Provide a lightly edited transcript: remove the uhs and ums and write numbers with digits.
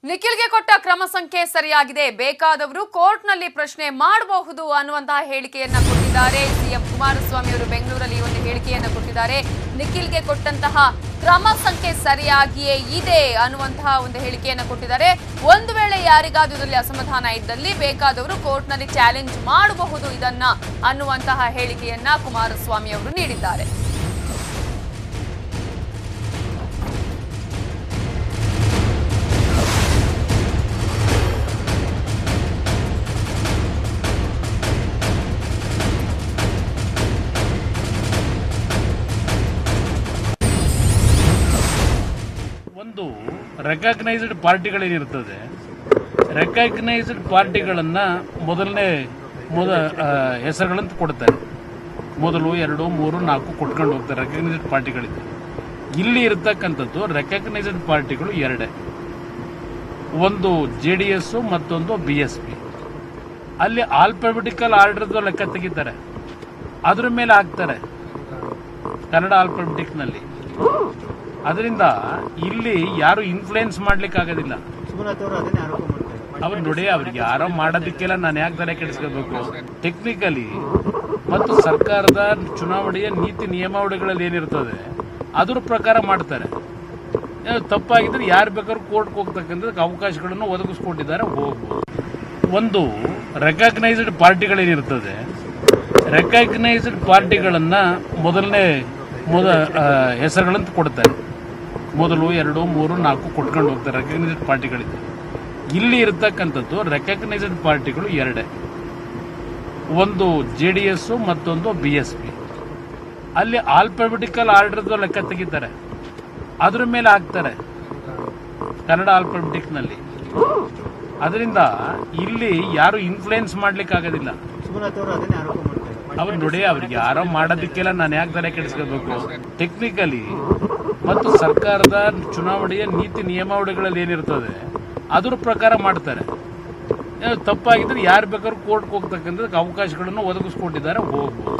ನಿಖಿಲ್ಗೆ ಕೊಟ್ಟ ಕ್ರಮ ಸಂಖ್ಯೆ ಸರಿಯಾಗಿದೆ, ಬೇಕಾದವರು ಕೋರ್ಟ್ನಲ್ಲಿ ಪ್ರಶ್ನೆ ಮಾಡಬಹುದು ಅನ್ನುವಂತಹ ಹೇಳಿಕೆಯನ್ನ ಕೊಟ್ಟಿದ್ದಾರೆ ಸಿಎಂ ಕುಮಾರಸ್ವಾಮಿ ಅವರು. ಬೆಂಗಳೂರಲ್ಲಿ ಒಂದು ಹೇಳಿಕೆಯನ್ನ ಕೊಟ್ಟಿದ್ದಾರೆ. ನಿಖಿಲ್ಗೆ ಕೊಟ್ಟಂತಹ ಕ್ರಮ ಸಂಖ್ಯೆ ಸರಿಯಾಗಿಯೇ ಇದೆ ಅನ್ನುವಂತಹ ಒಂದು ಹೇಳಿಕೆಯನ್ನ ಕೊಟ್ಟಿದ್ದಾರೆ. ಒಂದು ವೇಳೆ ಯಾರಿಗಾದ್ರೂ ಇದರಲ್ಲಿ ಅಸಮಾಧಾನ ಇದ್ದಲ್ಲಿ ಬೇಕಾದವರು ಕೋರ್ಟ್ನಲ್ಲಿ ಚಾಲೆಂಜ್ ಮಾಡಬಹುದು ಇದನ್ನ ಅನ್ನುವಂತಹ ಹೇಳಿಕೆಯನ್ನ ಕುಮಾರಸ್ವಾಮಿ ಅವರು ನೀಡಿದ್ದಾರೆ. ಒಂದು ರೆಕಗ್ನೈಸ್ಡ್ ಪಾರ್ಟಿಗಳೇನಿರ್ತದೆ, ರೆಕಗ್ನೈಸ್ಡ್ ಪಾರ್ಟಿಗಳನ್ನು ಮೊದಲನೇ ಹೆಸರುಗಳಂತ ಕೊಡ್ತಾರೆ. ಮೊದಲು 2, 3, 4 ಕೊಟ್ಕೊಂಡು ಹೋಗ್ತಾರೆ ರೆಕಗ್ನೈಸ್ಡ್ ಪಾರ್ಟಿಗಳಿದೆ. ಇಲ್ಲಿ ಇರತಕ್ಕಂಥದ್ದು ರೆಕಗ್ನೈಸ್ಡ್ ಪಾರ್ಟಿಗಳು ಎರಡೇ, ಒಂದು JDS ಮತ್ತೊಂದು BSP. ಅಲ್ಲಿ ಆಲ್ಫಾಬೆಟಿಕಲ್ ಆರ್ಡರ್ದು ಲೆಕ್ಕ ತೆಗಿತಾರೆ, ಅದ್ರ ಮೇಲೆ ಹಾಕ್ತಾರೆ ಕನ್ನಡ ಆಲ್ಫಾಬೆಟಿಕ್ನಲ್ಲಿ. ಅದರಿಂದ ಇಲ್ಲಿ ಯಾರು ಇನ್ಫ್ಲೂಯೆನ್ಸ್ ಮಾಡ್ಲಿಕ್ಕೆ ಆಗೋದಿಲ್ಲ. ಅವ್ರು ನೋಡಿ, ಅವ್ರಿಗೆ ಯಾರೋ ಮಾಡೋದಕ್ಕೆಲ್ಲ ನಾನು ಯಾಕೆ ತಲೆ ಕೆಡಿಸ್ಕೋಬೇಕು? ಟೆಕ್ನಿಕಲಿ ಮತ್ತು ಸರ್ಕಾರದ ಚುನಾವಣೆಯ ನೀತಿ ನಿಯಮಾವಳಿಗಳಲ್ಲಿ ಏನಿರ್ತದೆ ಅದ್ರ ಪ್ರಕಾರ ಮಾಡ್ತಾರೆ. ತಪ್ಪಾಗಿದ್ರೆ ಯಾರು ಬೇಕಾದ್ರೂ ಕೋರ್ಟ್ಗೆ ಹೋಗ್ತಕ್ಕಂಥದ್ದಕ್ಕೆ ಅವಕಾಶಗಳನ್ನು ಒದಗಿಸ್ಕೊಟ್ಟಿದ್ದಾರೆ, ಹೋಗ್ಬೋದು. ಒಂದು ರೆಕಗ್ನೈಸ್ಡ್ ಪಾರ್ಟಿಗಳೇನಿರ್ತದೆ, ರೆಕಗ್ನೈಸ್ಡ್ ಪಾರ್ಟಿಗಳನ್ನು ಮೊದಲನೇ ಹೆಸರುಗಳಂತ ಕೊಡ್ತಾರೆ. ಮೊದಲು 2, 3, 4 ಕೊಟ್ಕೊಂಡು ಹೋಗ್ತಾರೆ ರೆಕಗ್ನೈಸ್ಡ್ ಪಾರ್ಟಿಗಳಿದೆ. ಇಲ್ಲಿ ಇರತಕ್ಕಂಥದ್ದು ರೆಕಗ್ನೈಸ್ಡ್ ಪಾರ್ಟಿಗಳು ಎರಡೇ, ಒಂದು JDS ಮತ್ತೊಂದು BSP. ಅಲ್ಲಿ ಆಲ್ಫಾಬೆಟಿಕಲ್ ಆರ್ಡರ್ದು ಲೆಕ್ಕ ತೆಗಿತಾರೆ, ಅದ್ರ ಮೇಲೆ ಹಾಕ್ತಾರೆ ಕನ್ನಡ ಆಲ್ಫಾಬೆಟಿಕ್ನಲ್ಲಿ. ಅದರಿಂದ ಇಲ್ಲಿ ಯಾರು ಇನ್ಫ್ಲೂಯೆನ್ಸ್ ಮಾಡ್ಲಿಕ್ಕೆ ಆಗೋದಿಲ್ಲ. ಅವ್ರು ನೋಡಿ, ಅವ್ರಿಗೆ ಯಾರೋ ಮಾಡೋದಕ್ಕೆಲ್ಲ ನಾನು ಯಾಕೆ ತಲೆ ಕೆಡಿಸ್ಕೋಬೇಕು? ಟೆಕ್ನಿಕಲಿ ಮತ್ತು ಸರ್ಕಾರದ ಚುನಾವಣೆಯ ನೀತಿ ನಿಯಮಾವಳಿಗಳಲ್ಲಿ ಏನಿರ್ತದೆ ಅದ್ರ ಪ್ರಕಾರ ಮಾಡ್ತಾರೆ. ತಪ್ಪಾಗಿದ್ರೆ ಯಾರು ಬೇಕಾದ್ರೂ ಕೋರ್ಟ್ಗೆ ಹೋಗ್ತಕ್ಕಂಥದ್ದಕ್ಕೆ ಅವಕಾಶಗಳನ್ನು ಒದಗಿಸ್ಕೊಟ್ಟಿದ್ದಾರೆ, ಹೋಗ್ಬೋದು.